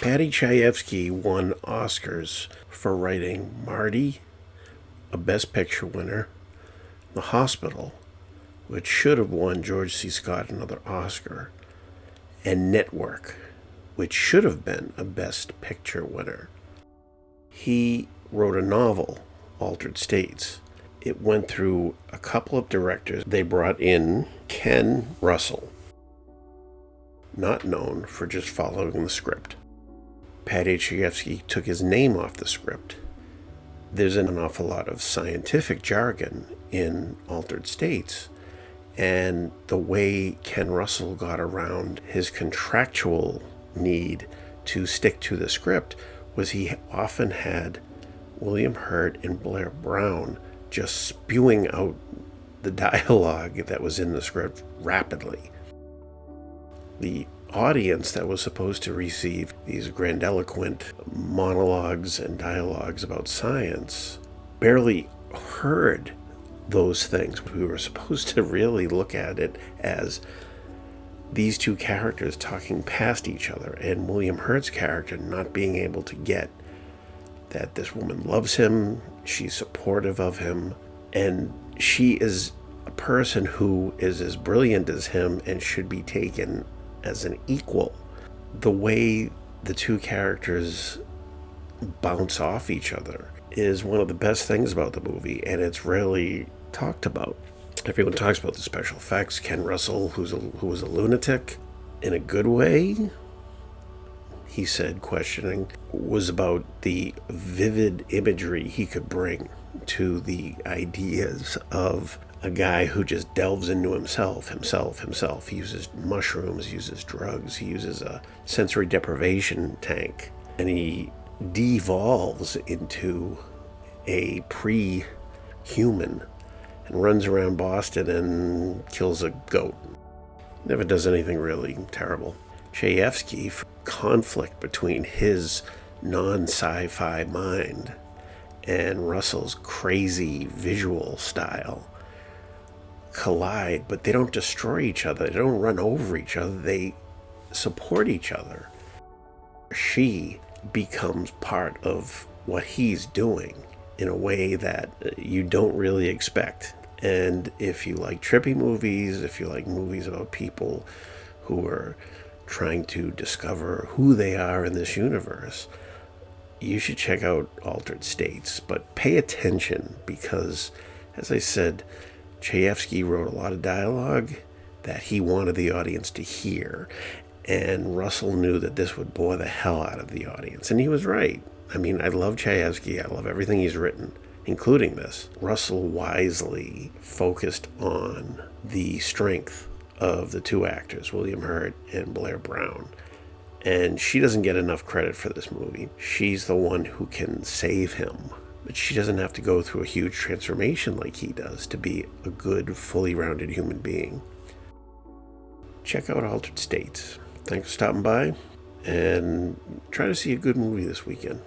Patty Chayefsky won Oscars for writing Marty, a Best Picture winner, The Hospital, which should have won George C. Scott another Oscar, and Network, which should have been a Best Picture winner. He wrote a novel, Altered States. It went through a couple of directors. They brought in Ken Russell, not known for just following the script. Patty Chayefsky took his name off the script. There's an awful lot of scientific jargon in Altered States, and the way Ken Russell got around his contractual need to stick to the script was he often had William Hurt and Blair Brown just spewing out the dialogue that was in the script rapidly. The audience that was supposed to receive these grandiloquent monologues and dialogues about science barely heard those things. We were supposed to really look at it as these two characters talking past each other, and William Hurt's character not being able to get that this woman loves him, she's supportive of him, and she is a person who is as brilliant as him and should be taken as an equal. The way the two characters bounce off each other is one of the best things about the movie, and it's rarely talked about. Everyone talks about the special effects. Ken Russell, who was a lunatic in a good way, he said, questioning, was about the vivid imagery he could bring to the ideas of a guy who just delves into himself. He uses mushrooms, uses drugs, he uses a sensory deprivation tank, and he devolves into a pre-human and runs around Boston and kills a goat. Never does anything really terrible. Chayefsky, conflict between his non-sci-fi mind and Russell's crazy visual style collide, but they don't destroy each other. They don't run over each other. They support each other. She becomes part of what he's doing in a way that you don't really expect. And if you like trippy movies, if you like movies about people who are trying to discover who they are in this universe, you should check out Altered States. But pay attention because, as I said, Chayefsky wrote a lot of dialogue that he wanted the audience to hear, and Russell knew that this would bore the hell out of the audience, and he was right. I mean, I love Chayefsky. I love everything he's written, including this. Russell wisely focused on the strength of the two actors, William Hurt and Blair Brown, and she doesn't get enough credit for this movie. She's the one who can save him, but she doesn't have to go through a huge transformation like he does to be a good, fully rounded human being. Check out Altered States. Thanks for stopping by, and try to see a good movie this weekend.